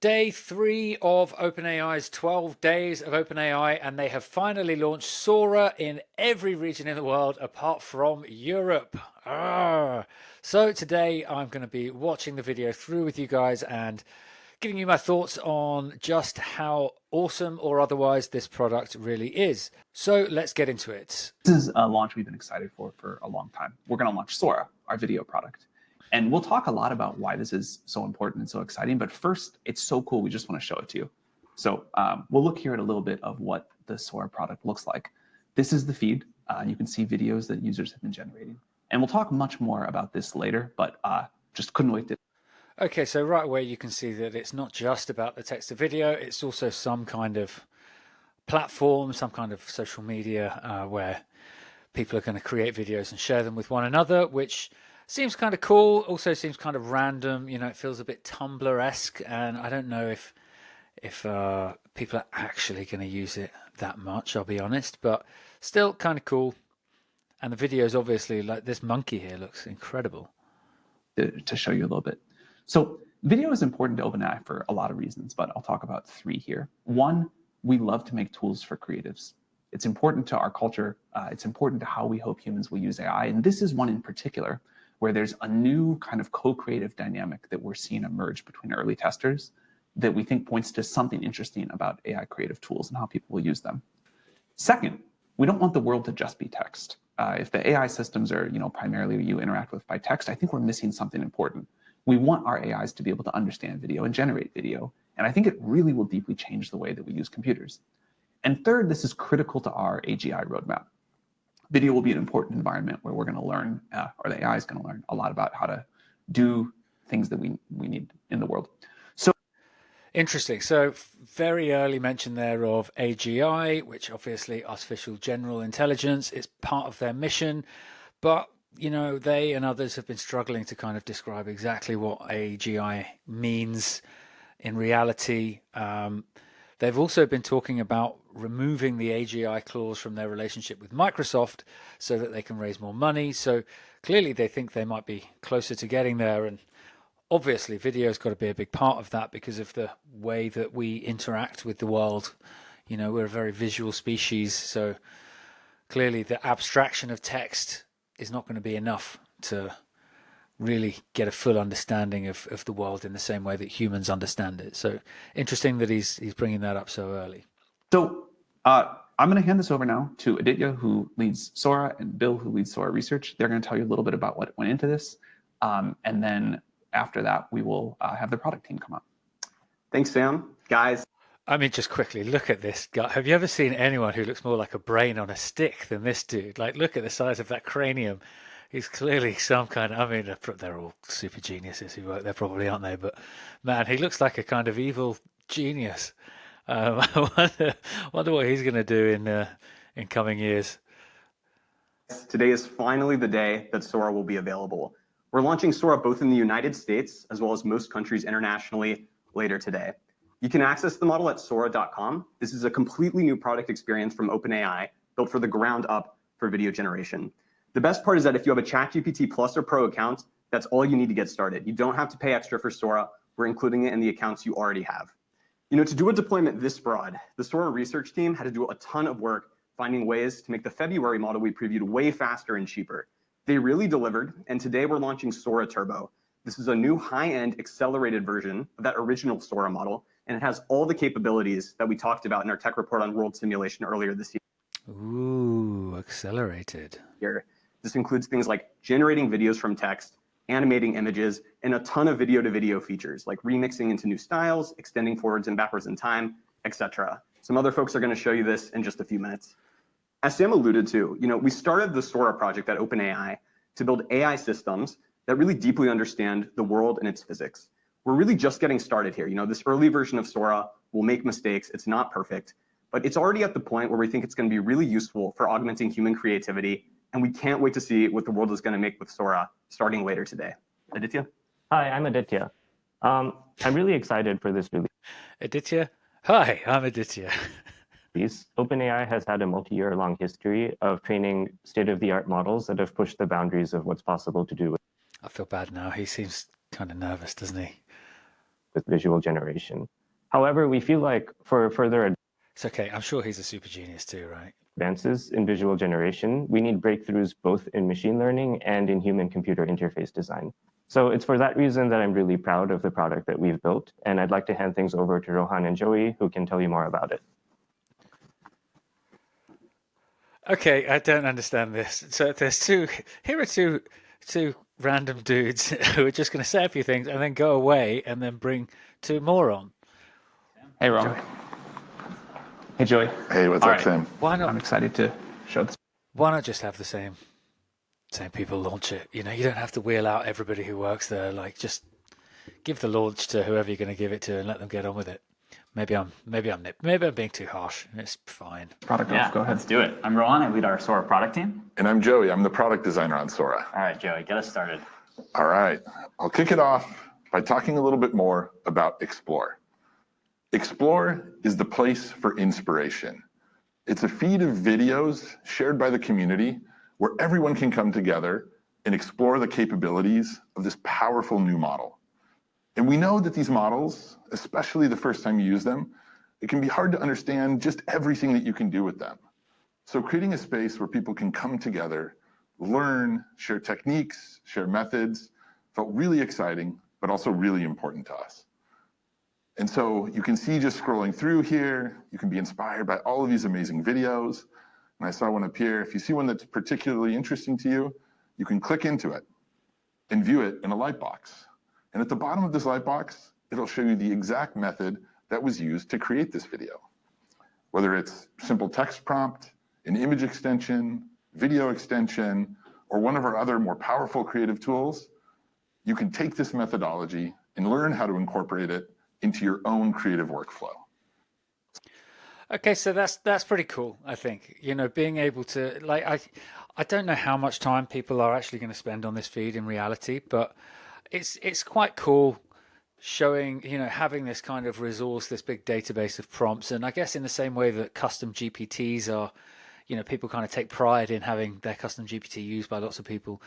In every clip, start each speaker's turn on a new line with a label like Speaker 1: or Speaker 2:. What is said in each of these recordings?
Speaker 1: Day 3 of OpenAI's 12 days of OpenAI, and they have finally launched Sora in every region in the world apart from Europe. So today I'm going to be watching the video through with you guys and giving you my thoughts on just how awesome or otherwise this product really is. So let's get into it.
Speaker 2: This is a launch we've been excited for a long time. We're going to launch Sora, our video product. And we'll talk a lot about why this is so important and so exciting. But first, it's so cool. We just want to show it to you. So we'll look here at a little bit of what the Sora product looks like. This is the feed. You can see videos that users have been generating. And we'll talk much more about this later, but just couldn't wait to.
Speaker 1: Okay, so right away you can see that it's not just about the text to video. It's also some kind of platform, some kind of social media where people are going to create videos and share them with one another, which seems kind of cool. Also seems kind of random. You know, it feels a bit Tumblr-esque, and I don't know if people are actually going to use it that much, I'll be honest, but still kind of cool. And the videos, obviously, like this monkey here looks incredible.
Speaker 2: To show you a little bit. So video is important to OpenAI for a lot of reasons, but I'll talk about 3 here. 1, we love to make tools for creatives. It's important to our culture. It's important to how we hope humans will use AI. And this is one in particular where there's a new kind of co-creative dynamic that we're seeing emerge between early testers that we think points to something interesting about AI creative tools and how people will use them. Second, we don't want the world to just be text. If the AI systems are, primarily you interact with by text, I think we're missing something important. We want our AIs to be able to understand video and generate video. And I think it really will deeply change the way that we use computers. And third, this is critical to our AGI roadmap. Video will be an important environment where we're going to learn, or the AI is going to learn a lot about how to do things that we need in the world. So
Speaker 1: interesting. So very early mention there of AGI, which obviously artificial general intelligence is part of their mission, but they and others have been struggling to kind of describe exactly what AGI means in reality. They've also been talking about removing the AGI clause from their relationship with Microsoft so that they can raise more money. So clearly they think they might be closer to getting there. And obviously video's got to be a big part of that because of the way that we interact with the world. We're a very visual species. So clearly the abstraction of text is not going to be enough to really get a full understanding of the world in the same way that humans understand it. So interesting that he's bringing that up so early.
Speaker 2: So I'm going to hand this over now to Aditya, who leads Sora, and Bill, who leads Sora Research. They're going to tell you a little bit about what went into this. And then after that, we will have the product team come up.
Speaker 3: Thanks, Sam. Guys.
Speaker 1: I mean, just quickly, look at this guy. Have you ever seen anyone who looks more like a brain on a stick than this dude? Like, look at the size of that cranium. He's clearly some kind of, I mean, they're all super geniuses who work there probably, aren't they? But man, he looks like a kind of evil genius. I wonder what he's going to do in coming years.
Speaker 3: Today is finally the day that Sora will be available. We're launching Sora both in the United States as well as most countries internationally later today. You can access the model at Sora.com. This is a completely new product experience from OpenAI, built for the ground up for video generation. The best part is that if you have a ChatGPT Plus or Pro account, that's all you need to get started. You don't have to pay extra for Sora. We're including it in the accounts you already have. To do a deployment this broad, the Sora research team had to do a ton of work finding ways to make the February model we previewed way faster and cheaper. They really delivered, and today we're launching Sora Turbo. This is a new high-end accelerated version of that original Sora model, and it has all the capabilities that we talked about in our tech report on world simulation earlier this year.
Speaker 1: Ooh, accelerated.
Speaker 3: This includes things like generating videos from text, animating images, and a ton of video-to-video features like remixing into new styles, extending forwards and backwards in time, etc. Some other folks are going to show you this in just a few minutes. As Sam alluded to, we started the Sora project at OpenAI to build AI systems that really deeply understand the world and its physics. We're really just getting started here. This early version of Sora will make mistakes. It's not perfect, but it's already at the point where we think it's going to be really useful for augmenting human creativity. And we can't wait to see what the world is going to make with Sora starting later today. Aditya?
Speaker 4: Hi, I'm Aditya. I'm really excited for this release.
Speaker 1: Aditya? Hi, I'm Aditya.
Speaker 4: OpenAI has had a multi-year-long history of training state-of-the-art models that have pushed the boundaries of what's possible to do.
Speaker 1: I feel bad now. He seems kind of nervous, doesn't he?
Speaker 4: with visual generation. However, we feel like for further
Speaker 1: It's okay. I'm sure he's a super genius too, right?
Speaker 4: advances in visual generation, we need breakthroughs both in machine learning and in human-computer interface design. So it's for that reason that I'm really proud of the product that we've built, and I'd like to hand things over to Rohan and Joey, who can tell you more about it.
Speaker 1: Okay, I don't understand this. So here are two random dudes who are just going to say a few things and then go away and then bring two more on.
Speaker 2: Hey, Rob. Hey, Joey.
Speaker 5: Hey, what's
Speaker 2: All
Speaker 5: up,
Speaker 2: right.
Speaker 5: Sam?
Speaker 1: Why
Speaker 2: I'm
Speaker 1: not?
Speaker 2: excited to show this.
Speaker 1: Why not just have the same people launch it? You know, you don't have to wheel out everybody who works there. Like, just give the launch to whoever you're going to give it to and let them get on with it. Maybe I'm being too harsh. It's fine.
Speaker 2: Product
Speaker 6: Yeah,
Speaker 2: off. Go ahead.
Speaker 6: let's do it. I'm Rohan. I lead our Sora product team.
Speaker 5: And I'm Joey. I'm the product designer on Sora.
Speaker 6: All right, Joey, get us started.
Speaker 5: All right. I'll kick it off by talking a little bit more about Explore. Explore is the place for inspiration. It's a feed of videos shared by the community where everyone can come together and explore the capabilities of this powerful new model. And we know that these models, especially the first time you use them, it can be hard to understand just everything that you can do with them. So creating a space where people can come together, learn, share techniques, share methods, felt really exciting, but also really important to us. And so you can see just scrolling through here, you can be inspired by all of these amazing videos. And I saw one up here. If you see one that's particularly interesting to you, you can click into it and view it in a lightbox. And at the bottom of this lightbox, it'll show you the exact method that was used to create this video. Whether it's simple text prompt, an image extension, video extension, or one of our other more powerful creative tools, you can take this methodology and learn how to incorporate it into your own creative workflow.
Speaker 1: Okay, so that's pretty cool, I think. You know, being able to I don't know how much time people are actually going to spend on this feed in reality, but it's quite cool showing, you know, having this kind of resource, this big database of prompts. And I guess in the same way that custom GPTs are, you know, people kind of take pride in having their custom GPT used by lots of people.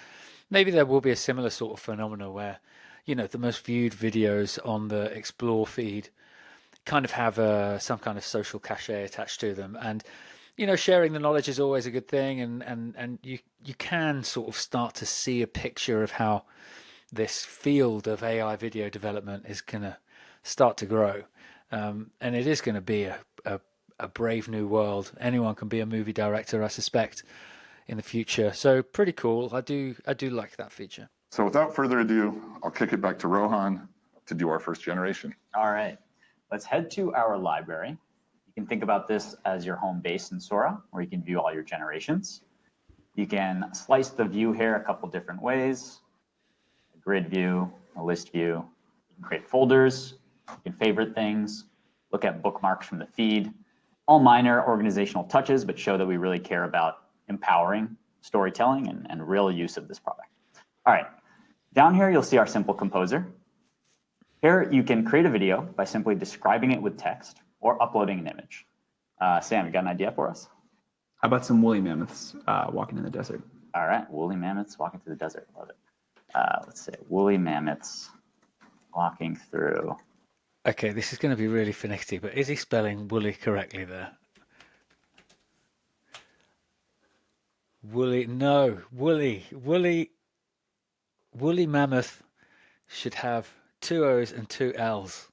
Speaker 1: Maybe there will be a similar sort of phenomena where, you know, the most viewed videos on the Explore feed kind of have some kind of social cachet attached to them. And, you know, sharing the knowledge is always a good thing. And you can sort of start to see a picture of how this field of AI video development is going to start to grow. And it is going to be a brave new world. Anyone can be a movie director, I suspect, in the future. So pretty cool. I do like that feature.
Speaker 5: So without further ado, I'll kick it back to Rohan to do our first generation.
Speaker 6: All right, let's head to our library. You can think about this as your home base in Sora, where you can view all your generations. You can slice the view here a couple different ways. A grid view, a list view. You can create folders, you can favorite things, look at bookmarks from the feed. All minor organizational touches, but show that we really care about empowering storytelling and real use of this product. All right, down here you'll see our simple composer. Here you can create a video by simply describing it with text or uploading an image. Sam, you got an idea for us?
Speaker 2: How about some woolly mammoths walking in the desert?
Speaker 6: All right, woolly mammoths walking through the desert. Love it. Let's say woolly mammoths walking through.
Speaker 1: Okay, this is going to be really finicky, but is he spelling woolly correctly there? Woolly, no, woolly mammoth should have 2 O's and 2 L's.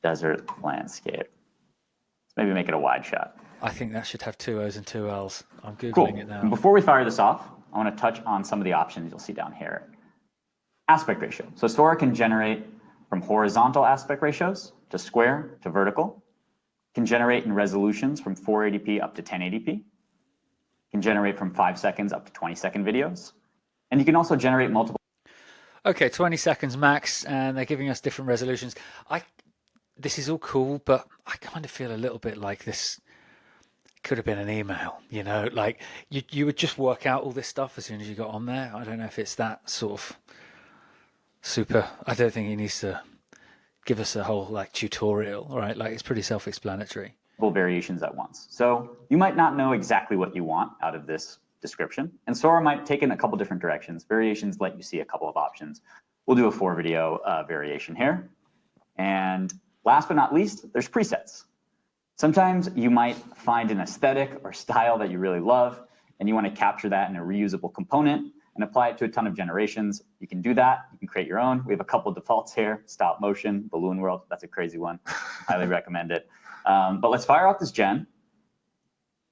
Speaker 6: Desert landscape. Let's maybe make it a wide shot.
Speaker 1: I think that should have 2 O's and 2 L's. I'm Googling
Speaker 6: Cool.
Speaker 1: it now.
Speaker 6: Before we fire this off, I want to touch on some of the options you'll see down here. Aspect ratio. So Sora can generate from horizontal aspect ratios to square to vertical. Can generate in resolutions from 480p up to 1080p. Can generate from 5 seconds up to 20-second videos. And you can also generate multiple.
Speaker 1: Okay, 20 seconds max, and they're giving us different resolutions. This is all cool, but I kind of feel a little bit like this could have been an email, you know, like you would just work out all this stuff as soon as you got on there. I don't know if it's that sort of super. I don't think he needs to give us a whole like tutorial, right? Like it's pretty self-explanatory.
Speaker 6: Variations at once. So you might not know exactly what you want out of this description, and Sora might take in a couple different directions. Variations let you see a couple of options. We'll do a 4-video variation here. And last but not least, there's presets. Sometimes you might find an aesthetic or style that you really love, and you want to capture that in a reusable component and apply it to a ton of generations. You can do that. You can create your own. We have a couple of defaults here: stop motion, balloon world. That's a crazy one. Highly recommend it. But let's fire off this gen.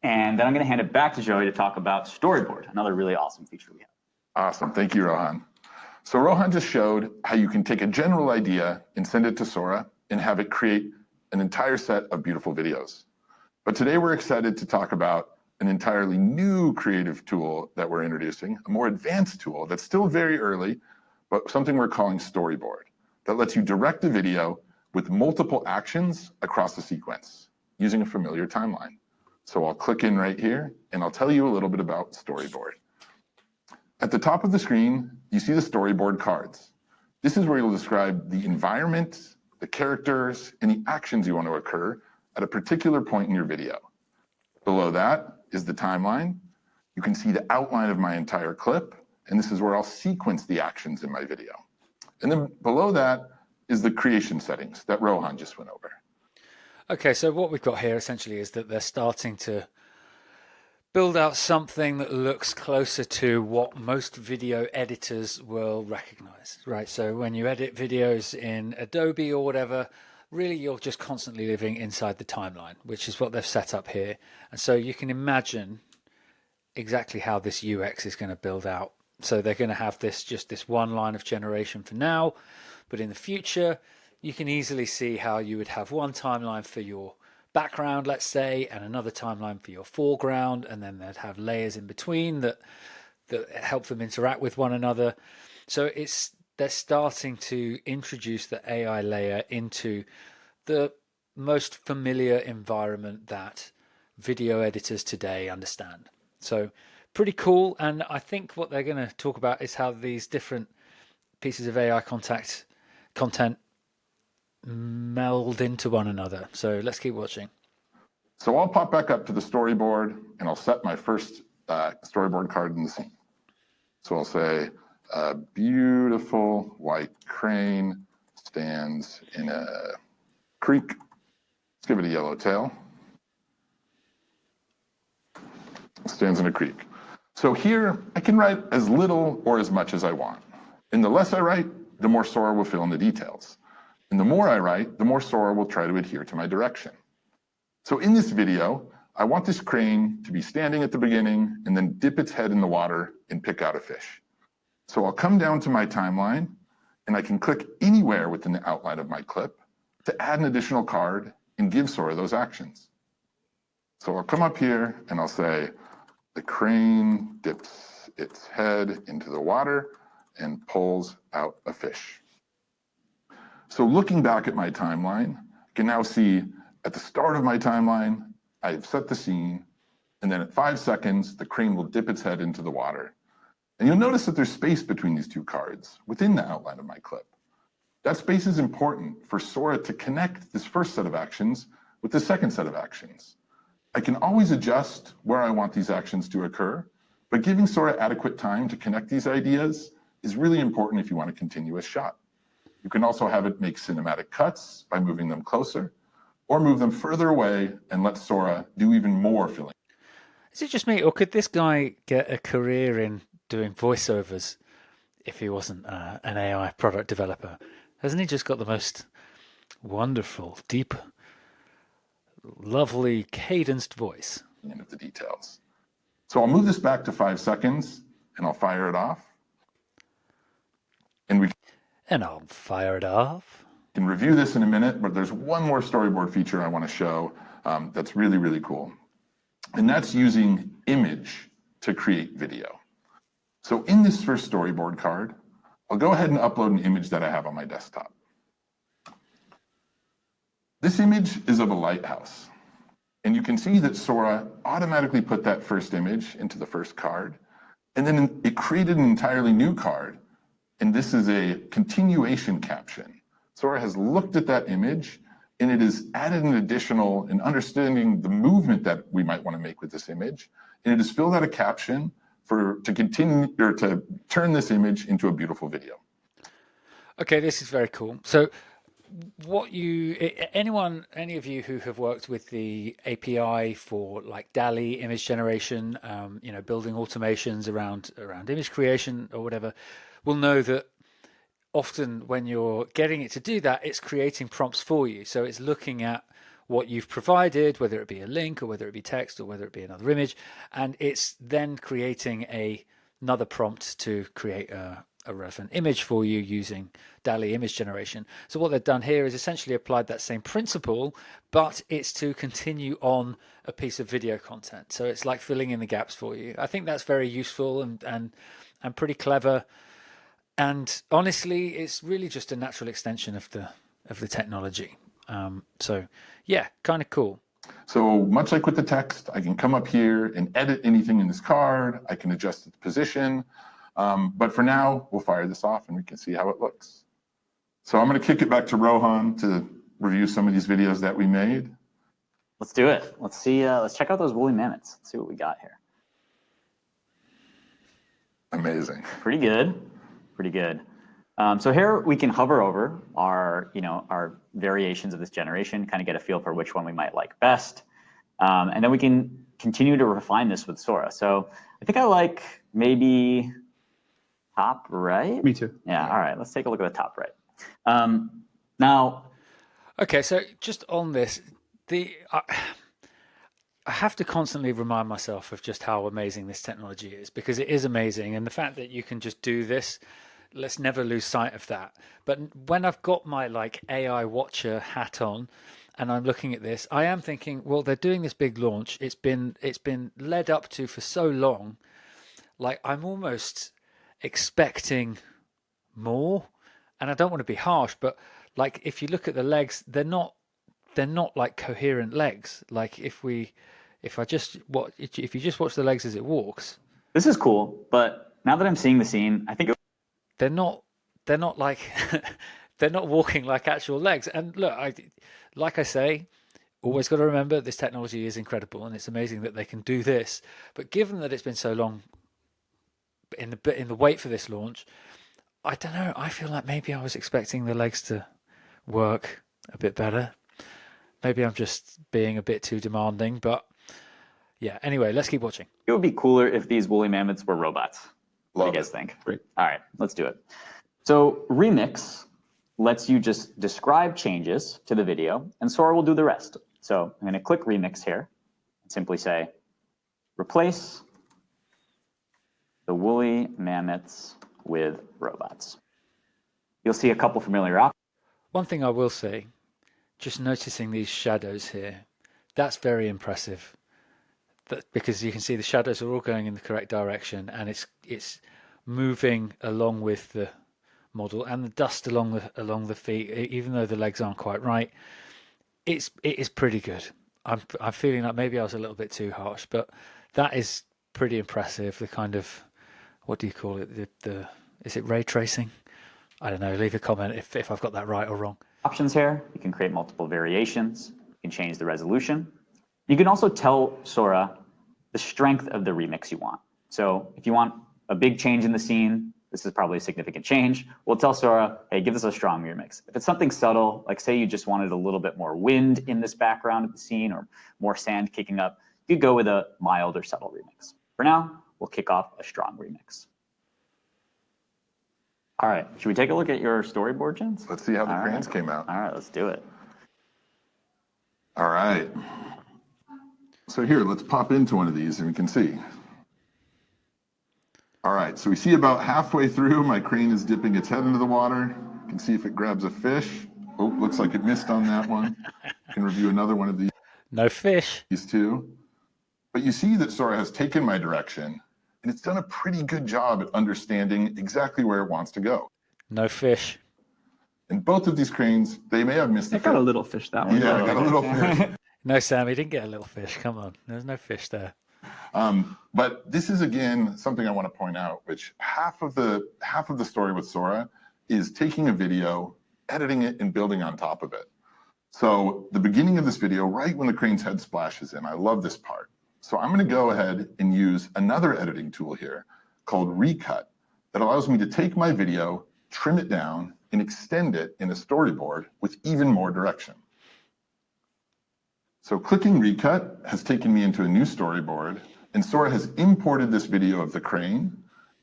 Speaker 6: And then I'm going to hand it back to Joey to talk about storyboard, another really awesome feature we have.
Speaker 5: Awesome. Thank you, Rohan. So Rohan just showed how you can take a general idea and send it to Sora and have it create an entire set of beautiful videos. But today we're excited to talk about an entirely new creative tool that we're introducing, a more advanced tool that's still very early, but something we're calling Storyboard, that lets you direct a video with multiple actions across the sequence using a familiar timeline. So I'll click in right here and I'll tell you a little bit about Storyboard. At the top of the screen, you see the storyboard cards. This is where you'll describe the environment, the characters, and the actions you want to occur at a particular point in your video. Below that is the timeline. You can see the outline of my entire clip, and this is where I'll sequence the actions in my video. And then below that is the creation settings that Rohan just went over.
Speaker 1: Okay, so what we've got here essentially is that they're starting to build out something that looks closer to what most video editors will recognize, right? So when you edit videos in Adobe or whatever, really you're just constantly living inside the timeline, which is what they've set up here. And so you can imagine exactly how this UX is going to build out. So they're going to have just this one line of generation for now, but in the future, you can easily see how you would have one timeline for your background, let's say, and another timeline for your foreground, and then they'd have layers in between that help them interact with one another. So they're starting to introduce the AI layer into the most familiar environment that video editors today understand. So pretty cool. And I think what they're going to talk about is how these different pieces of AI content meld into one another. So let's keep watching.
Speaker 5: So I'll pop back up to the storyboard and I'll set my first storyboard card in the scene. So I'll say, a beautiful white crane stands in a creek. Let's give it a yellow tail. Stands in a creek. So here I can write as little or as much as I want. And the less I write, the more Sora will fill in the details. And the more I write, the more Sora will try to adhere to my direction. So in this video, I want this crane to be standing at the beginning and then dip its head in the water and pick out a fish. So I'll come down to my timeline and I can click anywhere within the outline of my clip to add an additional card and give Sora those actions. So I'll come up here and I'll say, the crane dips its head into the water and pulls out a fish. So looking back at my timeline, I can now see at the start of my timeline, I've set the scene, and then at 5 seconds, the crane will dip its head into the water. And you'll notice that there's space between these two cards within the outline of my clip. That space is important for Sora to connect this first set of actions with the second set of actions. I can always adjust where I want these actions to occur, but giving Sora adequate time to connect these ideas is really important if you want a continuous shot. You can also have it make cinematic cuts by moving them closer, or move them further away and let Sora do even more filling.
Speaker 1: Is it just me, or could this guy get a career in doing voiceovers if he wasn't an AI product developer? Hasn't he just got the most wonderful, deep, lovely, cadenced voice?
Speaker 5: End of the details. So I'll move this back to 5 seconds and I'll fire it off.
Speaker 1: And I'll fire it off.
Speaker 5: Can review this in a minute, but there's one more storyboard feature I want to show that's really, really cool. And that's using image to create video. So in this first storyboard card, I'll go ahead and upload an image that I have on my desktop. This image is of a lighthouse. And you can see that Sora automatically put that first image into the first card. And then it created an entirely new card. And this is a continuation caption. Sora has looked at that image and it has added an additional, in understanding the movement that we might want to make with this image. And it has filled out a caption to continue or to turn this image into a beautiful video.
Speaker 1: Okay, this is very cool. So any of you who have worked with the API for like DALI image generation, building automations around image creation or whatever, will know that often when you're getting it to do that, it's creating prompts for you. So it's looking at what you've provided, whether it be a link or whether it be text or whether it be another image, and it's then creating another prompt to create a relevant image for you using DALI image generation. So what they've done here is essentially applied that same principle, but it's to continue on a piece of video content. So it's like filling in the gaps for you. I think that's very useful and pretty clever. And honestly, it's really just a natural extension of the technology. So yeah, kind of cool.
Speaker 5: So much like with the text, I can come up here and edit anything in this card. I can adjust its position. But for now, we'll fire this off and we can see how it looks. So I'm going to kick it back to Rohan to review some of these videos that we made.
Speaker 6: Let's do it. Let's see. Let's check out those woolly mammoths. Let's see what we got here.
Speaker 5: Amazing.
Speaker 6: Pretty good. Pretty good. So here we can hover over our variations of this generation, kind of get a feel for which one we might like best. And then we can continue to refine this with Sora. So I think I like maybe top right.
Speaker 2: Me too.
Speaker 6: Yeah. All right. Let's take a look at the top right. Now.
Speaker 1: Okay. So just on this, I have to constantly remind myself of just how amazing this technology is, because it is amazing. And the fact that you can just do this, let's never lose sight of that. But when I've got my like AI watcher hat on and I'm looking at this, I am thinking, well, they're doing this big launch. It's been led up to for so long. Like I'm almost expecting more. And I don't want to be harsh, but like if you look at the legs, they're not like coherent legs. Like if you just watch the legs as it walks.
Speaker 6: This is cool, but now that I'm seeing the scene, I think
Speaker 1: they're not like they're not walking like actual legs. And look, like I say, always got to remember this technology is incredible and it's amazing that they can do this. But given that it's been so long in the wait for this launch, I don't know. I feel like maybe I was expecting the legs to work a bit better. Maybe I'm just being a bit too demanding, but yeah. Anyway, let's keep watching.
Speaker 6: it would be cooler if these woolly mammoths were robots. What do you guys think?
Speaker 2: Great.
Speaker 6: All right, let's do it. So Remix lets you just describe changes to the video, and Sora will do the rest. So I'm going to click Remix here and simply say, replace the woolly mammoths with robots. You'll see a couple familiar options.
Speaker 1: One thing I will say, just noticing these shadows here, that's very impressive. Because you can see the shadows are all going in the correct direction, and it's moving along with the model, and the dust along the feet, even though the legs aren't quite right. It is pretty good. I'm feeling like maybe I was a little bit too harsh, but that is pretty impressive. The kind of, what do you call it? Is it ray tracing? I don't know. Leave a comment if I've got that right or wrong.
Speaker 6: Options here. You can create multiple variations. You can change the resolution. You can also tell Sora the strength of the remix you want. So if you want a big change in the scene, this is probably a significant change, we'll tell Sora, hey, give us a strong remix. If it's something subtle, like say you just wanted a little bit more wind in this background of the scene or more sand kicking up, you could go with a mild or subtle remix. For now, we'll kick off a strong remix. All right, should we take a look at your storyboard, Jens?
Speaker 5: Let's see how the cranes came out.
Speaker 6: All right, let's do it.
Speaker 5: All right. So here, let's pop into one of these and we can see. All right, so we see about halfway through, my crane is dipping its head into the water. You can see if it grabs a fish. Oh, looks like it missed on that one. You can review another one of these.
Speaker 1: No fish.
Speaker 5: These two. But you see that Sora has taken my direction, and it's done a pretty good job at understanding exactly where it wants to go.
Speaker 1: No fish.
Speaker 5: And both of these cranes, they may have missed the
Speaker 2: It got a little fish, that one.
Speaker 5: Yeah, I got a little fish.
Speaker 1: No, Sam, he didn't get a little fish. Come on. There's no fish there.
Speaker 5: But this is, again, something I want to point out, which half of the story with Sora is taking a video, editing it, and building on top of it. So the beginning of this video, right when the crane's head splashes in, I love this part. So I'm going to go ahead and use another editing tool here called Recut that allows me to take my video, trim it down, and extend it in a storyboard with even more direction. So clicking Recut has taken me into a new storyboard, and Sora has imported this video of the crane.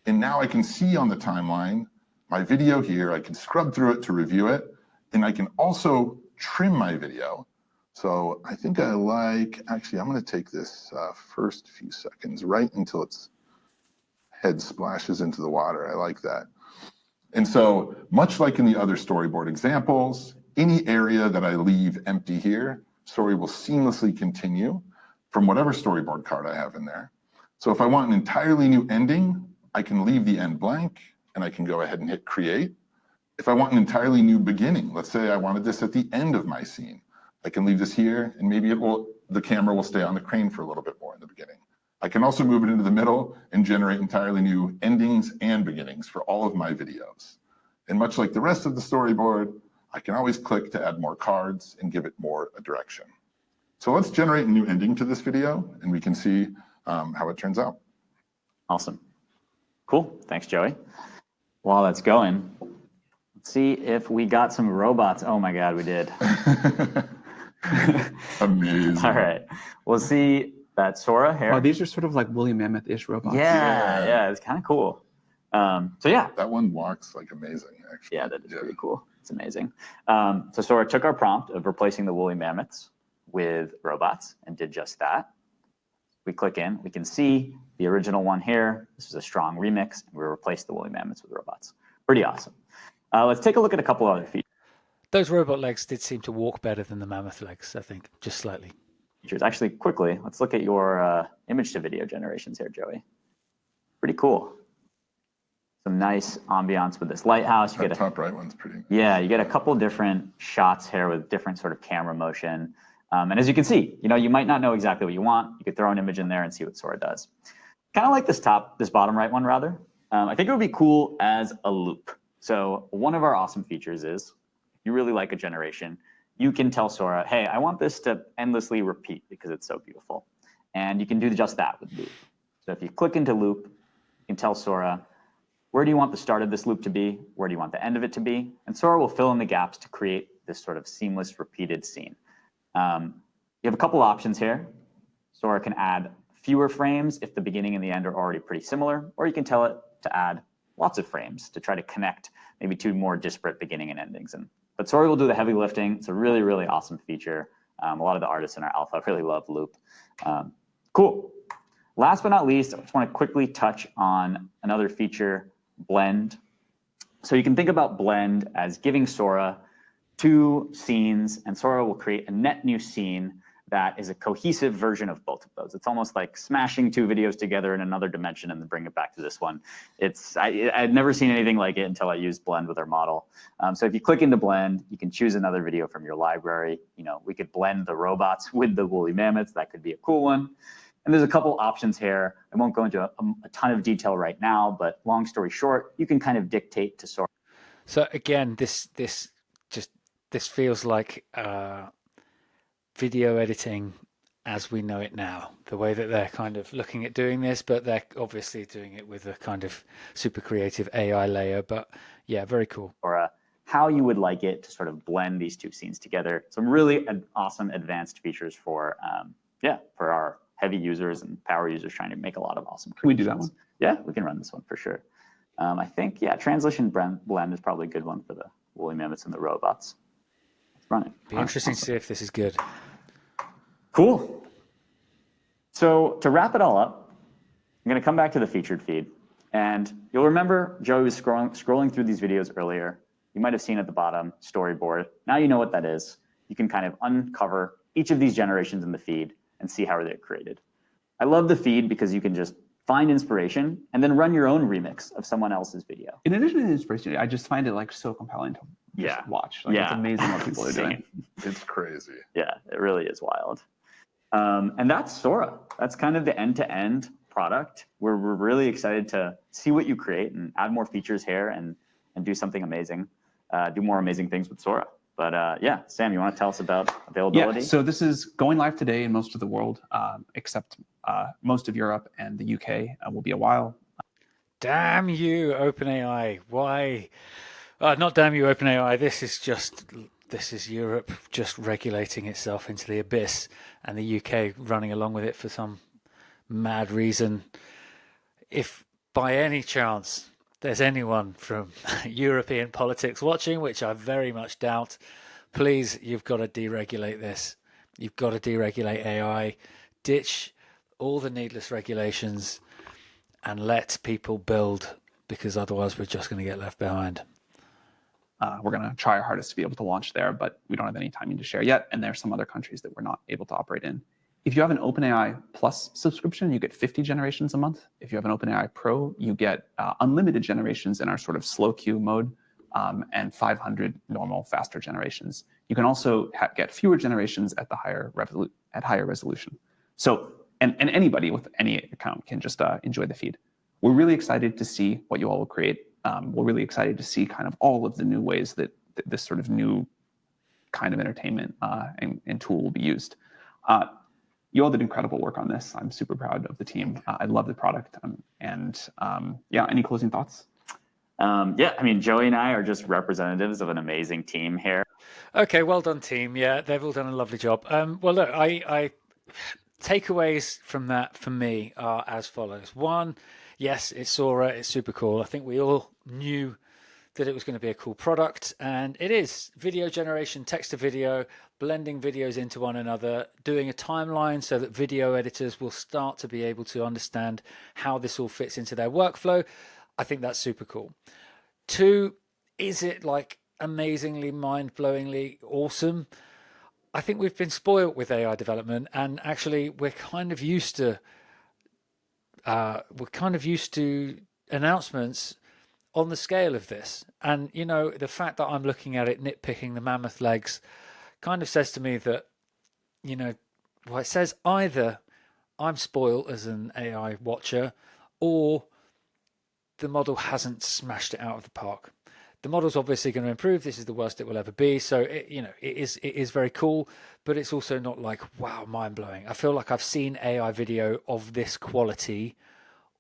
Speaker 5: And now I can see on the timeline my video here. I can scrub through it to review it, and I can also trim my video. So I think I like, actually, I'm going to take this first few seconds right until its head splashes into the water. I like that. And so much like in the other storyboard examples, any area that I leave empty here, story will seamlessly continue from whatever storyboard card I have in there. So if I want an entirely new ending, I can leave the end blank and I can go ahead and hit create. If I want an entirely new beginning, let's say I wanted this at the end of my scene, I can leave this here and maybe the camera will stay on the crane for a little bit more in the beginning. I can also move it into the middle and generate entirely new endings and beginnings for all of my videos. And much like the rest of the storyboard, I can always click to add more cards and give it more a direction. So let's generate a new ending to this video and we can see how it turns out.
Speaker 6: Awesome. Cool. Thanks, Joey. While that's going, let's see if we got some robots. Oh my God, we did.
Speaker 5: Amazing.
Speaker 6: All right. We'll see that Sora here.
Speaker 2: Oh, these are sort of like woolly mammoth-ish robots.
Speaker 6: Yeah, it's kind of cool. So yeah.
Speaker 5: That one walks like amazing, actually.
Speaker 6: Yeah, that is pretty cool. It's amazing. So Sora took our prompt of replacing the woolly mammoths with robots and did just that. We click in, we can see the original one here. This is a strong remix, and we replaced the woolly mammoths with robots. Pretty awesome. Let's take a look at a couple other features.
Speaker 1: Those robot legs did seem to walk better than the mammoth legs, I think, just slightly.
Speaker 6: Actually, quickly, let's look at your image to video generations here, Joey. Pretty cool. Some nice ambiance with this lighthouse.
Speaker 5: That top right one's pretty nice.
Speaker 6: Yeah, you get a couple different shots here with different sort of camera motion. And as you can see, you might not know exactly what you want. You could throw an image in there and see what Sora does. Kind of like this bottom right one rather. I think it would be cool as a loop. So one of our awesome features is, if you really like a generation, you can tell Sora, hey, I want this to endlessly repeat because it's so beautiful. And you can do just that with loop. So if you click into loop, you can tell Sora, where do you want the start of this loop to be? Where do you want the end of it to be? And Sora will fill in the gaps to create this sort of seamless repeated scene. You have a couple options here. Sora can add fewer frames if the beginning and the end are already pretty similar, or you can tell it to add lots of frames to try to connect maybe two more disparate beginning and endings. But Sora will do the heavy lifting. It's a really, really awesome feature. A lot of the artists in our alpha really love loop. Cool. Last but not least, I just want to quickly touch on another feature, blend. So you can think about blend as giving Sora two scenes, and Sora will create a net new scene that is a cohesive version of both of those. It's almost like smashing two videos together in another dimension and then bring it back to this one. I'd never seen anything like it until I used blend with our model. So if you click into blend, you can choose another video from your library. We could blend the robots with the woolly mammoths. That could be a cool one. And there's a couple options here. I won't go into a ton of detail right now, but long story short, you can kind of dictate to Sora.
Speaker 1: So again, this feels like video editing as we know it now. The way that they're kind of looking at doing this, but they're obviously doing it with a kind of super creative AI layer. But yeah, very cool.
Speaker 6: Or how you would like it to sort of blend these two scenes together. Some really awesome advanced features for our heavy users and power users trying to make a lot of awesome creations.
Speaker 2: Can we do that one?
Speaker 6: Yeah, we can run this one for sure. I think, translation blend is probably a good one for the woolly mammoths and the robots. Let's run it.
Speaker 1: Be interesting to see if this is good.
Speaker 6: Cool. So to wrap it all up, I'm going to come back to the featured feed. And you'll remember Joey was scrolling through these videos earlier. You might have seen at the bottom, storyboard. Now you know what that is. You can kind of uncover each of these generations in the feed and see how they're created. I love the feed because you can just find inspiration and then run your own remix of someone else's video.
Speaker 2: In addition to inspiration, I just find it like so compelling to just watch. It's amazing what people are doing.
Speaker 5: It's crazy.
Speaker 6: Yeah, it really is wild. And that's Sora. That's kind of the end-to-end product. We're really excited to see what you create and add more features here and do something amazing, do more amazing things with Sora. But Sam, you want to tell us about availability?
Speaker 2: Yeah, so this is going live today in most of the world, except most of Europe and the UK. Will be a while.
Speaker 1: Damn you, OpenAI. Not damn you, OpenAI. This is Europe just regulating itself into the abyss, and the UK running along with it for some mad reason. If by any chance there's anyone from European politics watching, which I very much doubt, please, you've got to deregulate this. You've got to deregulate AI, ditch all the needless regulations, and let people build, because otherwise we're just going to get left behind.
Speaker 2: We're going to try our hardest to be able to launch there, but we don't have any timing to share yet. And there are some other countries that we're not able to operate in. If you have an OpenAI Plus subscription, you get 50 generations a month. If you have an OpenAI Pro, you get unlimited generations in our sort of slow queue mode, and 500 normal, faster generations. You can also get fewer generations at the higher resolution. So, and anybody with any account can just enjoy the feed. We're really excited to see what you all will create. We're really excited to see kind of all of the new ways that this sort of new kind of entertainment and tool will be used. You all did incredible work on this. I'm super proud of the team. I love the product. Yeah, any closing thoughts?
Speaker 6: Yeah, I mean, Joey and I are just representatives of an amazing team here.
Speaker 1: Okay, well done, team. Yeah, they've all done a lovely job. Well, look, I takeaways from that for me are as follows. One, yes, it's Sora. It's super cool. I think we all knew that it was going to be a cool product, and it is. Video generation, text to video, blending videos into one another, doing a timeline so that video editors will start to be able to understand how this all fits into their workflow. I think that's super cool. Two, is it like amazingly, mind-blowingly awesome? I think we've been spoiled with AI development, and actually we're kind of used to announcements on the scale of this. And you know, the fact that I'm looking at it, nitpicking the mammoth legs, kind of says to me that, you know, well, it says either I'm spoiled as an AI watcher, or the model hasn't smashed it out of the park. The model's obviously going to improve. This is the worst it will ever be. So it is very cool, but it's also not like, wow, mind blowing. I feel like I've seen AI video of this quality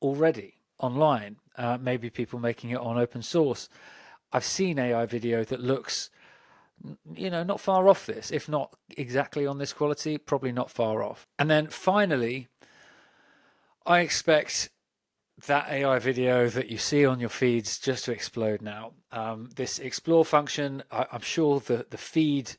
Speaker 1: already online. Maybe people making it on open source. I've seen AI video that looks, you know, not far off this, if not exactly on this quality, probably not far off. And then finally, I expect that AI video that you see on your feeds just to explode now. This explore function, I'm sure the feed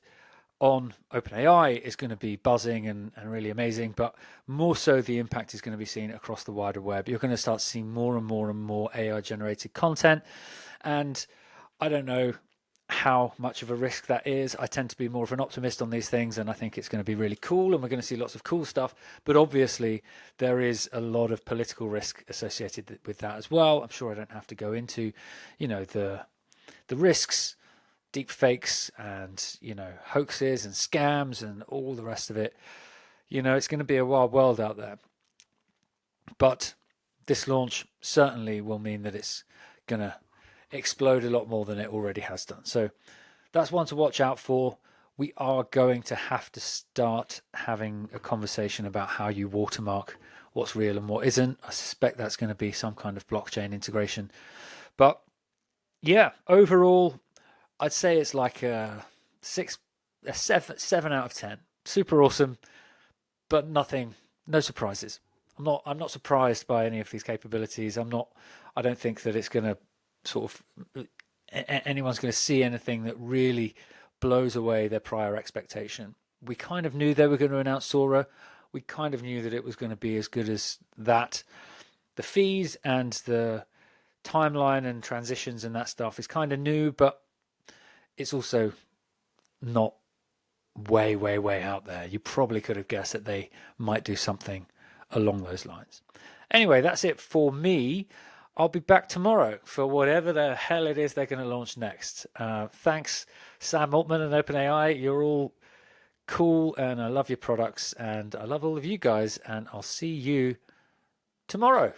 Speaker 1: on OpenAI is going to be buzzing and really amazing, but more so the impact is going to be seen across the wider web. You're going to start seeing more and more and more AI generated content. And I don't know how much of a risk that is. I tend to be more of an optimist on these things, and I think it's going to be really cool, and we're going to see lots of cool stuff. But obviously, there is a lot of political risk associated with that as well. I'm sure I don't have to go into, you know, the risks, deep fakes, and you know, hoaxes and scams and all the rest of it. You know, it's going to be a wild world out there. But this launch certainly will mean that it's going to explode a lot more than it already has done. So that's one to watch out for. We are going to have to start having a conversation about how you watermark what's real and what isn't. I suspect that's going to be some kind of blockchain integration. But yeah, overall, I'd say it's like a 7 out of 10. Super awesome, but no surprises. I'm not surprised by any of these capabilities. I don't think that it's going to sort of anyone's going to see anything that really blows away their prior expectation. We kind of knew they were going to announce Sora. We kind of knew that it was going to be as good as that. The fees and the timeline and transitions and that stuff is kind of new, but it's also not way out there. You probably could have guessed that they might do something along those lines. Anyway, that's it for me. I'll be back tomorrow for whatever the hell it is they're going to launch next. Thanks, Sam Altman and OpenAI. You're all cool, and I love your products, and I love all of you guys, and I'll see you tomorrow.